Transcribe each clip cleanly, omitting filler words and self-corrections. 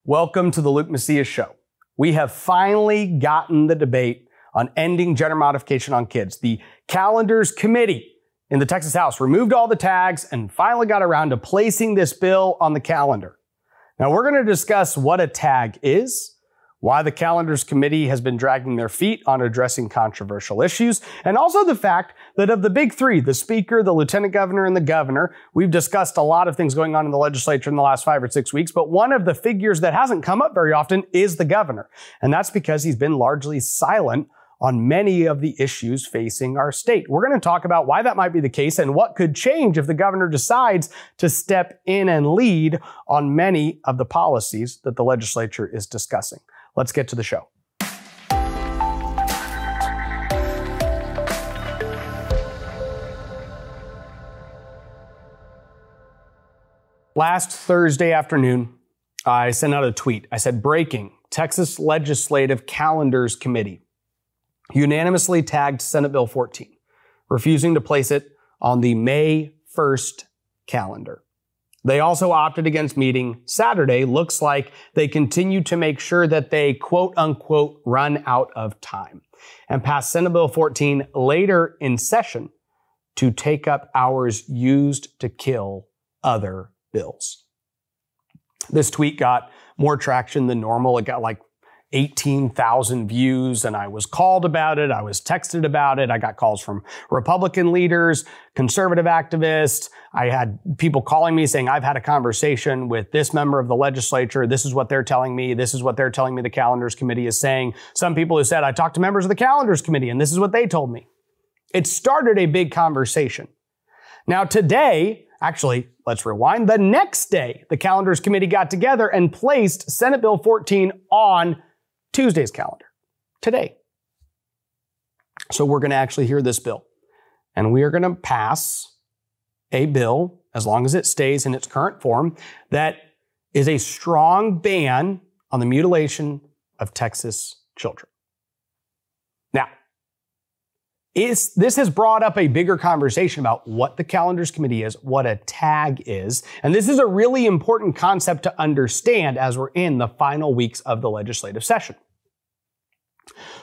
Welcome to the Luke Macias Show. We have finally gotten the debate on ending gender modification on kids. The Calendars Committee in the Texas House removed all the tags and finally got around to placing this bill on the calendar. Now we're going to discuss what a tag is, why the Calendars Committee has been dragging their feet on addressing controversial issues, and also the fact that of the big three, the Speaker, the Lieutenant Governor, and the Governor, we've discussed a lot of things going on in the legislature in the last 5 or 6 weeks, but one of the figures that hasn't come up very often is the Governor. And that's because he's been largely silent on many of the issues facing our state. We're going to talk about why that might be the case and what could change if the governor decides to step in and lead on many of the policies that the legislature is discussing. Let's get to the show. Last Thursday afternoon, I sent out a tweet. I said, breaking, Texas Legislative Calendars Committee unanimously tagged Senate Bill 14, refusing to place it on the May 1st calendar. They also opted against meeting Saturday. Looks like they continue to make sure that they, quote unquote, run out of time and pass Senate Bill 14 later in session to take up hours used to kill other bills. This tweet got more traction than normal. It got like 18,000 views, and I was called about it. I was texted about it. I got calls from Republican leaders, conservative activists. I had people calling me saying, I've had a conversation with this member of the legislature. This is what they're telling me. This is what they're telling me the Calendars Committee is saying. Some people who said, I talked to members of the Calendars Committee, and this is what they told me. It started a big conversation. Now today, actually, let's rewind. The next day, the Calendars Committee got together and placed Senate Bill 14 on Tuesday's calendar, today. So we're going to actually hear this bill, and we are going to pass a bill, as long as it stays in its current form, that is a strong ban on the mutilation of Texas children. Now, this has brought up a bigger conversation about what the Calendars Committee is, what a tag is, and this is a really important concept to understand as we're in the final weeks of the legislative session.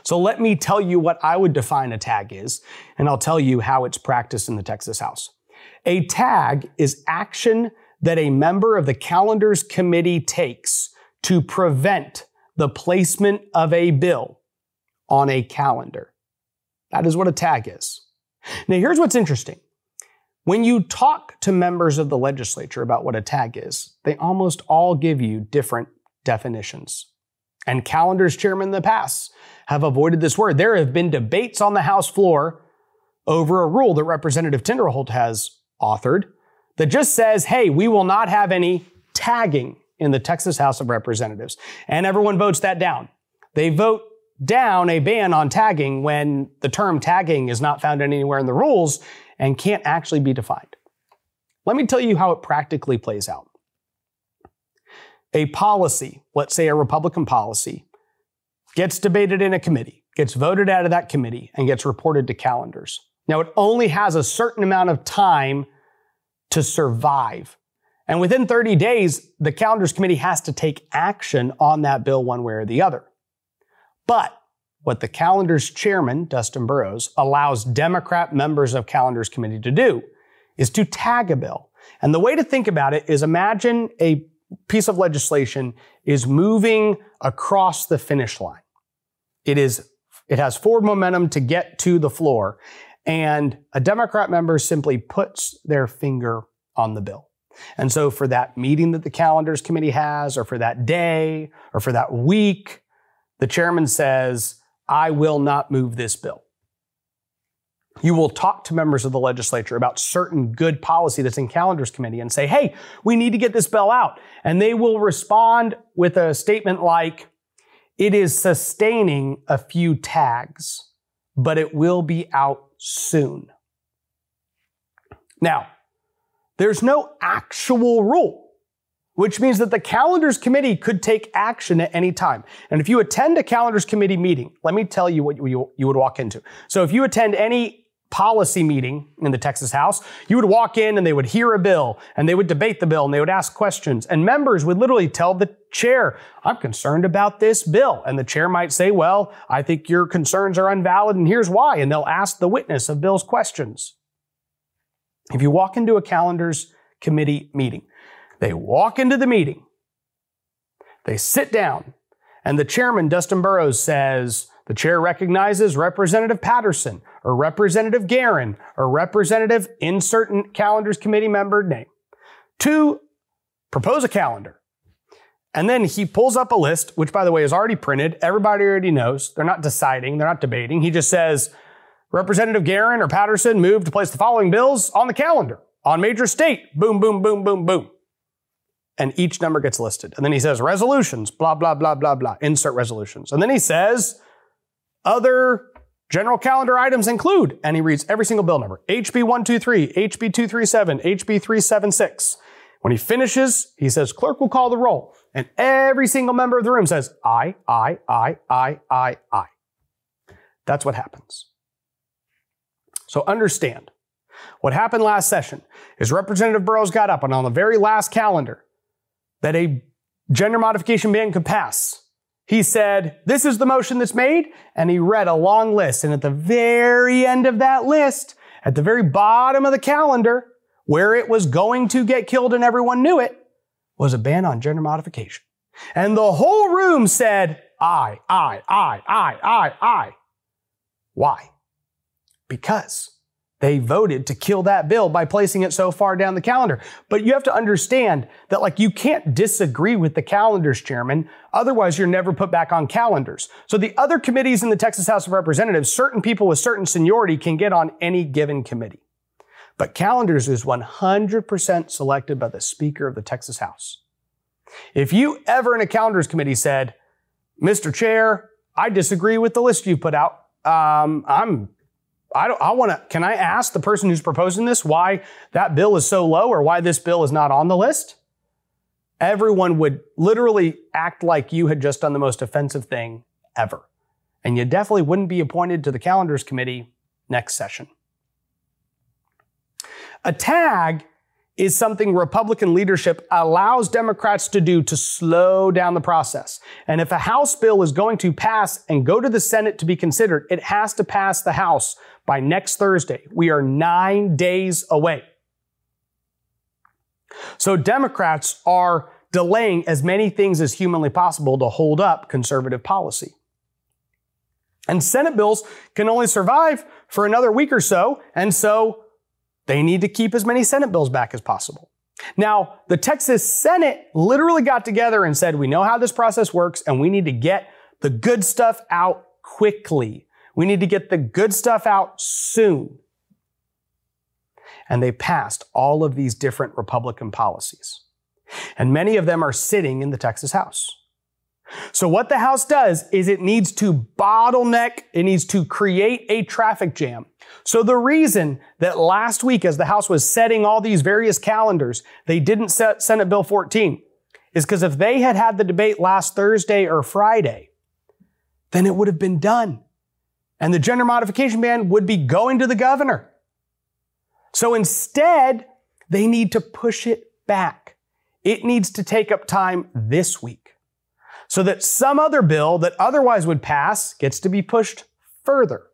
So let me tell you what I would define a tag is, and I'll tell you how it's practiced in the Texas House. A tag is action that a member of the Calendars Committee takes to prevent the placement of a bill on a calendar. That is what a tag is. Now, here's what's interesting. When you talk to members of the legislature about what a tag is, they almost all give you different definitions. And Calendars chairmen in the past have avoided this word. There have been debates on the House floor over a rule that Representative Tinderholt has authored that just says, hey, we will not have any tagging in the Texas House of Representatives. And everyone votes that down. They vote down a ban on tagging when the term tagging is not found anywhere in the rules and can't actually be defined. Let me tell you how it practically plays out. A policy, let's say a Republican policy, gets debated in a committee, gets voted out of that committee, and gets reported to calendars. Now, it only has a certain amount of time to survive. And within 30 days, the Calendars Committee has to take action on that bill one way or the other. But what the Calendars chairman, Dustin Burrows, allows Democrat members of Calendars Committee to do is to tag a bill. And the way to think about it is imagine a piece of legislation is moving across the finish line. It has forward momentum to get to the floor, and a Democrat member simply puts their finger on the bill. And so for that meeting that the Calendars Committee has, or for that day, or for that week, the chairman says, I will not move this bill. You will talk to members of the legislature about certain good policy that's in Calendars Committee and say, hey, we need to get this bill out. And they will respond with a statement like, it is sustaining a few tags, but it will be out soon. Now, there's no actual rule, which means that the Calendars Committee could take action at any time. And if you attend a Calendars Committee meeting, let me tell you what you would walk into. So if you attend any policy meeting in the Texas House, you would walk in and they would hear a bill and they would debate the bill and they would ask questions, and members would literally tell the chair, I'm concerned about this bill. And the chair might say, well, I think your concerns are invalid and here's why. And they'll ask the witness of Bill's questions. If you walk into a calendars committee meeting, they walk into the meeting, they sit down, and the chairman, Dustin Burrows, says, the chair recognizes Representative Patterson or Representative Guerin or Representative insert calendars committee member name to propose a calendar. And then he pulls up a list, which, by the way, is already printed. Everybody already knows. They're not deciding. They're not debating. He just says, Representative Guerin or Patterson moved to place the following bills on the calendar on major state. Boom, boom, boom, boom, boom. And each number gets listed. And then he says, resolutions, blah, blah, blah, blah, blah. Insert resolutions. And then he says, other general calendar items include, and he reads every single bill number, HB 123, HB 237, HB 376. When he finishes, he says, clerk will call the roll. And every single member of the room says, aye, aye, aye, aye, aye, aye. That's what happens. So understand, what happened last session is Representative Burrows got up and on the very last calendar that a gender modification ban could pass, he said, this is the motion that's made, and he read a long list. And at the very end of that list, at the very bottom of the calendar, where it was going to get killed and everyone knew it, was a ban on gender modification. And the whole room said, aye, aye, aye, aye, aye, aye. Why? Because they voted to kill that bill by placing it so far down the calendar. But you have to understand that, you can't disagree with the calendars chairman. Otherwise, you're never put back on calendars. So the other committees in the Texas House of Representatives, certain people with certain seniority can get on any given committee. But calendars is 100% selected by the Speaker of the Texas House. If you ever in a calendars committee said, Mr. Chair, I disagree with the list you put out. Can I ask the person who's proposing this why that bill is so low or why this bill is not on the list? Everyone would literally act like you had just done the most offensive thing ever. And you definitely wouldn't be appointed to the calendars committee next session. A tag is something Republican leadership allows Democrats to do to slow down the process. And if a House bill is going to pass and go to the Senate to be considered, it has to pass the House by next Thursday. We are 9 days away. So Democrats are delaying as many things as humanly possible to hold up conservative policy. And Senate bills can only survive for another week or so, and so they need to keep as many Senate bills back as possible. Now, the Texas Senate literally got together and said, we know how this process works, and we need to get the good stuff out quickly. We need to get the good stuff out soon. And they passed all of these different Republican policies. And many of them are sitting in the Texas House. So what the House does is it needs to bottleneck, it needs to create a traffic jam. So the reason that last week, as the House was setting all these various calendars, they didn't set Senate Bill 14 is because if they had had the debate last Thursday or Friday, then it would have been done. And the gender modification ban would be going to the governor. So instead, they need to push it back. It needs to take up time this week so that some other bill that otherwise would pass gets to be pushed further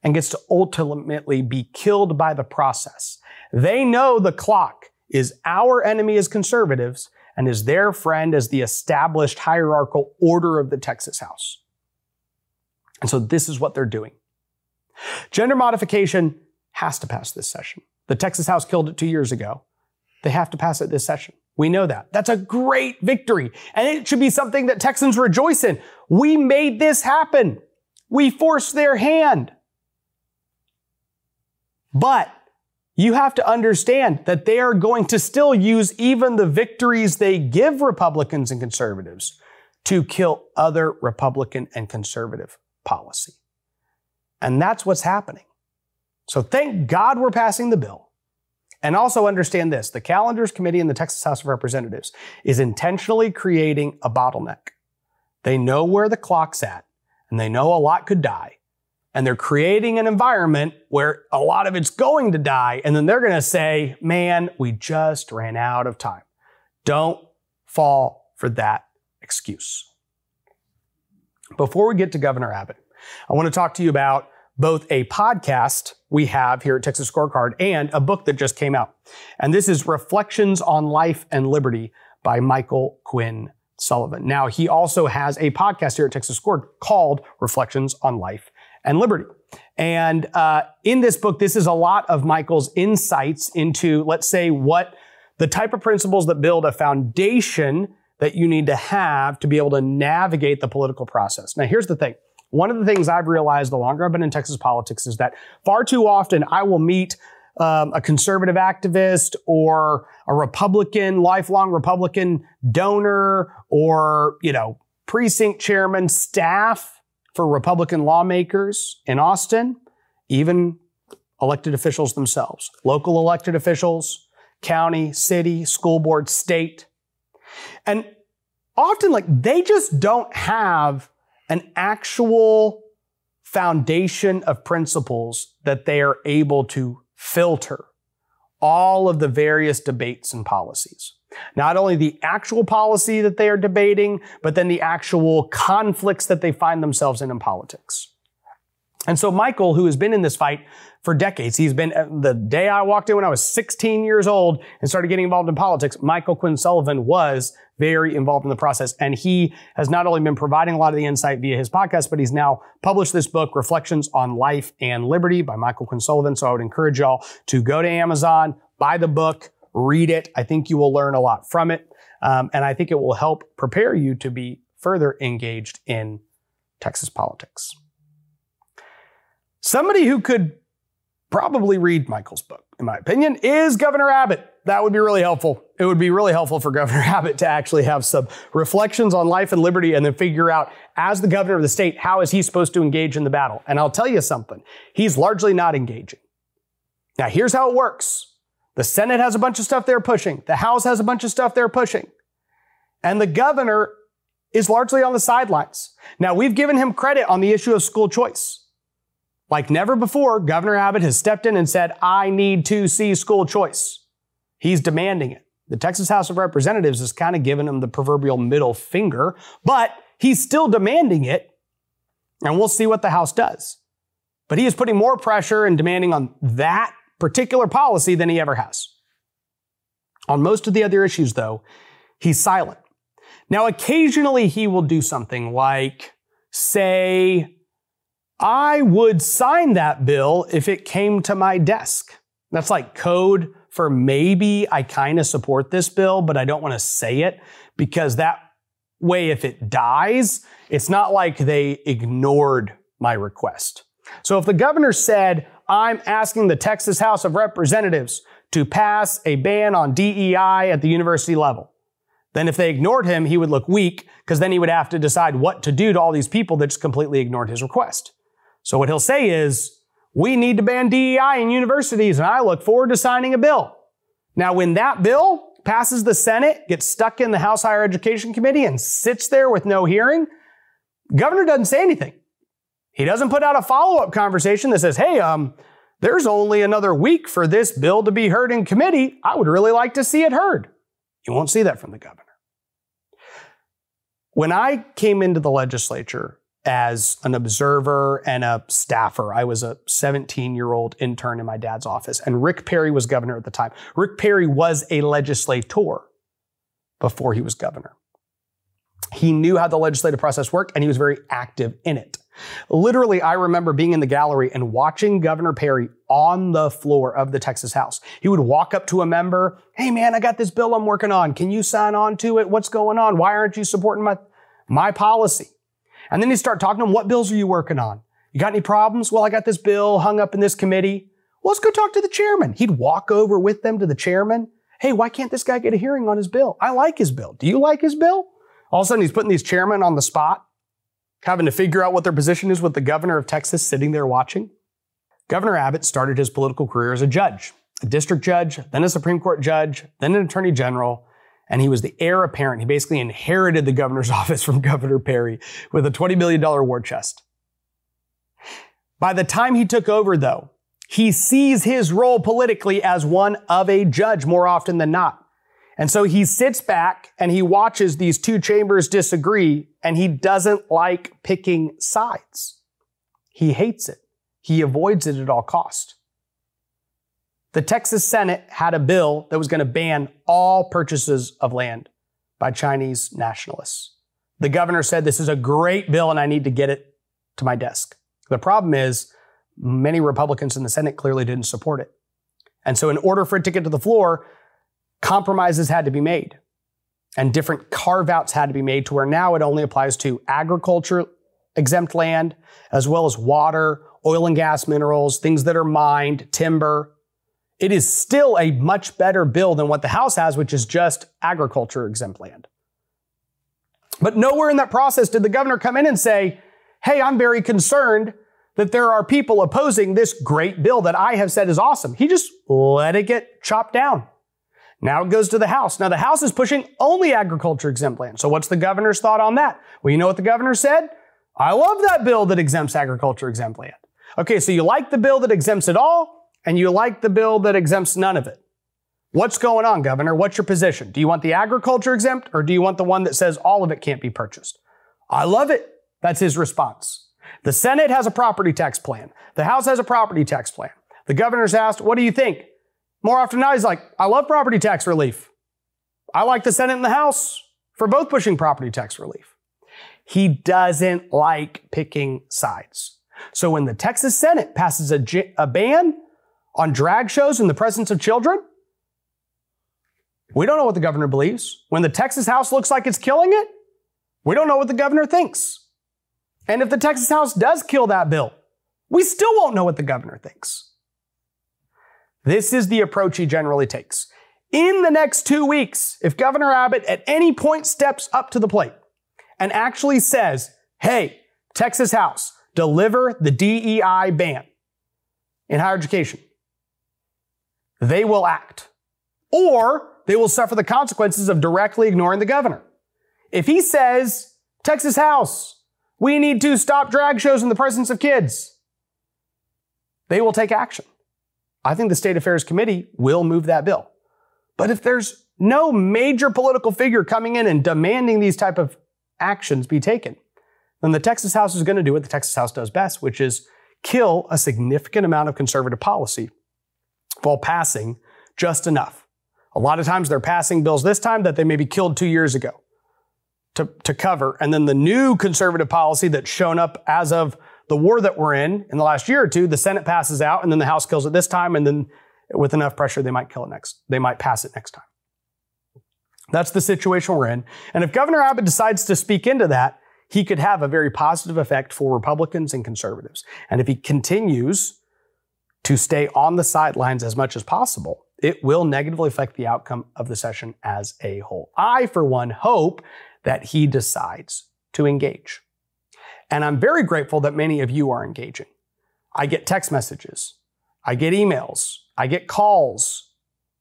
and gets to ultimately be killed by the process. They know the clock is our enemy as conservatives and is their friend as the established hierarchical order of the Texas House. And so this is what they're doing. Gender modification has to pass this session. The Texas House killed it 2 years ago. They have to pass it this session. We know that. That's a great victory. And it should be something that Texans rejoice in. We made this happen. We forced their hand. But you have to understand that they are going to still use even the victories they give Republicans and conservatives to kill other Republican and conservative policy. And that's what's happening. So thank God we're passing the bill. And also understand this, the Calendars Committee in the Texas House of Representatives is intentionally creating a bottleneck. They know where the clock's at, and they know a lot could die. and they're creating an environment where a lot of it's going to die, and then they're going to say, man, we just ran out of time. Don't fall for that excuse. Before we get to Governor Abbott, I want to talk to you about both a podcast we have here at Texas Scorecard and a book that just came out. And this is Reflections on Life and Liberty by Michael Quinn Sullivan. Now, he also has a podcast here at Texas Scorecard called Reflections on Life and Liberty. And in this book, this is a lot of Michael's insights into, let's say, what the type of principles that build a foundation that you need to have to be able to navigate the political process. Now, here's the thing. One of the things I've realized the longer I've been in Texas politics is that far too often I will meet a conservative activist or a Republican, lifelong Republican donor or, precinct chairman, staff for Republican lawmakers in Austin, even elected officials themselves, local elected officials, county, city, school board, state. And often, they just don't have an actual foundation of principles that they are able to filter all of the various debates and policies. Not only the actual policy that they are debating, but then the actual conflicts that they find themselves in politics. And so Michael, who has been in this fight for decades, he's been, the day I walked in when I was 16 years old and started getting involved in politics, Michael Quinn Sullivan was very involved in the process. And he has not only been providing a lot of the insight via his podcast, but he's now published this book, Reflections on Life and Liberty by Michael Quinn Sullivan. So I would encourage y'all to go to Amazon, buy the book, read it. I think you will learn a lot from it. And I think it will help prepare you to be further engaged in Texas politics. Somebody who could probably read Michael's book, in my opinion, is Governor Abbott. That would be really helpful. It would be really helpful for Governor Abbott to actually have some reflections on life and liberty and then figure out, as the governor of the state, how is he supposed to engage in the battle? And I'll tell you something, he's largely not engaging. Now, here's how it works. The Senate has a bunch of stuff they're pushing. The House has a bunch of stuff they're pushing. And the governor is largely on the sidelines. Now, we've given him credit on the issue of school choice. Like never before, Governor Abbott has stepped in and said, I need to see school choice. He's demanding it. The Texas House of Representatives has kind of given him the proverbial middle finger, but he's still demanding it, and we'll see what the House does. But he is putting more pressure and demanding on that particular policy than he ever has. On most of the other issues, though, he's silent. Now, occasionally he will do something like say, I would sign that bill if it came to my desk. That's like code for maybe I kind of support this bill, but I don't want to say it because that way, if it dies, it's not like they ignored my request. So if the governor said, I'm asking the Texas House of Representatives to pass a ban on DEI at the university level, then if they ignored him, he would look weak because then he would have to decide what to do to all these people that just completely ignored his request. So what he'll say is, we need to ban DEI in universities, and I look forward to signing a bill. Now, when that bill passes the Senate, gets stuck in the House Higher Education Committee, and sits there with no hearing, governor doesn't say anything. He doesn't put out a follow-up conversation that says, hey, there's only another week for this bill to be heard in committee. I would really like to see it heard. You won't see that from the governor. When I came into the legislature as an observer and a staffer, I was a 17-year-old intern in my dad's office, and Rick Perry was governor at the time. Rick Perry was a legislator before he was governor. He knew how the legislative process worked, and he was very active in it. Literally, I remember being in the gallery and watching Governor Perry on the floor of the Texas House. He would walk up to a member, hey man, I got this bill I'm working on. Can you sign on to it? What's going on? Why aren't you supporting my policy? And then he'd start talking to him, what bills are you working on? You got any problems? Well, I got this bill hung up in this committee. Well, let's go talk to the chairman. He'd walk over with them to the chairman. Hey, why can't this guy get a hearing on his bill? I like his bill. Do you like his bill? All of a sudden, he's putting these chairmen on the spot, having to figure out what their position is with the governor of Texas sitting there watching. Governor Abbott started his political career as a judge, a district judge, then a Supreme Court judge, then an attorney general, and he was the heir apparent. He basically inherited the governor's office from Governor Perry with a $20 million war chest. By the time he took over, though, he sees his role politically as one of a judge more often than not. And so he sits back and he watches these two chambers disagree, and he doesn't like picking sides. He hates it. He avoids it at all costs. The Texas Senate had a bill that was going to ban all purchases of land by Chinese nationalists. The governor said, this is a great bill and I need to get it to my desk. The problem is many Republicans in the Senate clearly didn't support it. And so in order for it to get to the floor, compromises had to be made and different carve-outs had to be made to where now it only applies to agriculture exempt land, as well as water, oil and gas minerals, things that are mined, timber. It is still a much better bill than what the House has, which is just agriculture exempt land. But nowhere in that process did the governor come in and say, hey, I'm very concerned that there are people opposing this great bill that I have said is awesome. He just let it get chopped down. Now it goes to the House. Now the House is pushing only agriculture exempt land. So what's the governor's thought on that? Well, you know what the governor said? I love that bill that exempts agriculture exempt land. Okay, so you like the bill that exempts it all, and you like the bill that exempts none of it. What's going on, Governor? What's your position? Do you want the agriculture exempt, or do you want the one that says all of it can't be purchased? I love it. That's his response. The Senate has a property tax plan. The House has a property tax plan. The governor's asked, what do you think? More often than not, he's like, I love property tax relief. I like the Senate and the House for both pushing property tax relief. He doesn't like picking sides. So when the Texas Senate passes a ban on drag shows in the presence of children, we don't know what the governor believes. When the Texas House looks like it's killing it, we don't know what the governor thinks. And if the Texas House does kill that bill, we still won't know what the governor thinks. This is the approach he generally takes. In the next 2 weeks, if Governor Abbott at any point steps up to the plate and actually says, hey, Texas House, deliver the DEI ban in higher education, they will act. Or they will suffer the consequences of directly ignoring the governor. If he says, Texas House, we need to stop drag shows in the presence of kids, they will take action. I think the State Affairs Committee will move that bill. But if there's no major political figure coming in and demanding these type of actions be taken, then the Texas House is going to do what the Texas House does best, which is kill a significant amount of conservative policy while passing just enough. A lot of times they're passing bills this time that they maybe killed 2 years ago to cover. And then the new conservative policy that's shown up as of the war that we're in the last year or two, the Senate passes out and then the House kills it this time. And then with enough pressure, they might kill it next. They might pass it next time. That's the situation we're in. And if Governor Abbott decides to speak into that, he could have a very positive effect for Republicans and conservatives. And if he continues to stay on the sidelines as much as possible, it will negatively affect the outcome of the session as a whole. I, for one, hope that he decides to engage. And I'm very grateful that many of you are engaging. I get text messages, I get emails, I get calls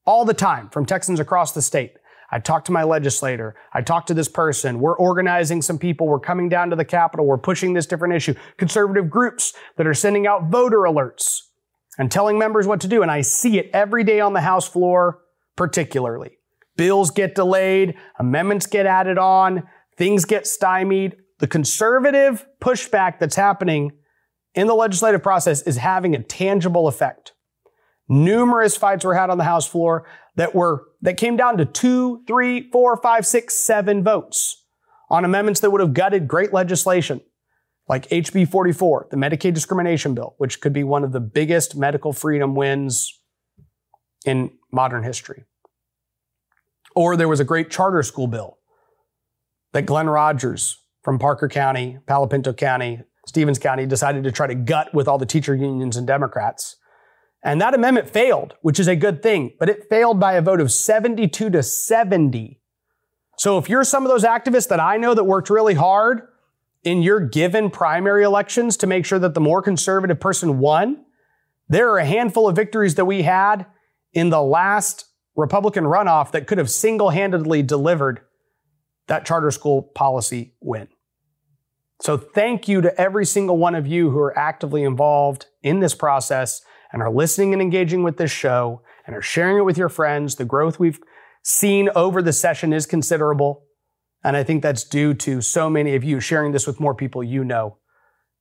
all the time from Texans across the state. I talk to my legislator, I talk to this person, we're organizing some people, we're coming down to the Capitol, we're pushing this different issue. Conservative groups that are sending out voter alerts and telling members what to do. And I see it every day on the House floor, particularly. Bills get delayed, amendments get added on, things get stymied. The conservative pushback that's happening in the legislative process is having a tangible effect. Numerous fights were had on the House floor that came down to 2, 3, 4, 5, 6, 7 votes on amendments that would have gutted great legislation, like HB 44, the Medicaid discrimination bill, which could be one of the biggest medical freedom wins in modern history. Or there was a great charter school bill that Glenn Rogers from Parker County, Palo Pinto County, Stevens County decided to try to gut with all the teacher unions and Democrats. And that amendment failed, which is a good thing, but it failed by a vote of 72 to 70. So if you're some of those activists that I know that worked really hard in your given primary elections to make sure that the more conservative person won, there are a handful of victories that we had in the last Republican runoff that could have single-handedly delivered that charter school policy win. So thank you to every single one of you who are actively involved in this process and are listening and engaging with this show and are sharing it with your friends. The growth we've seen over the session is considerable. And I think that's due to so many of you sharing this with more people you know.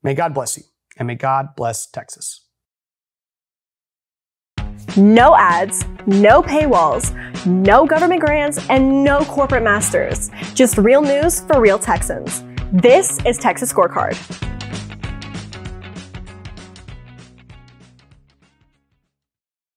May God bless you, and may God bless Texas. No ads, no paywalls, no government grants, and no corporate masters. Just real news for real Texans. This is Texas Scorecard.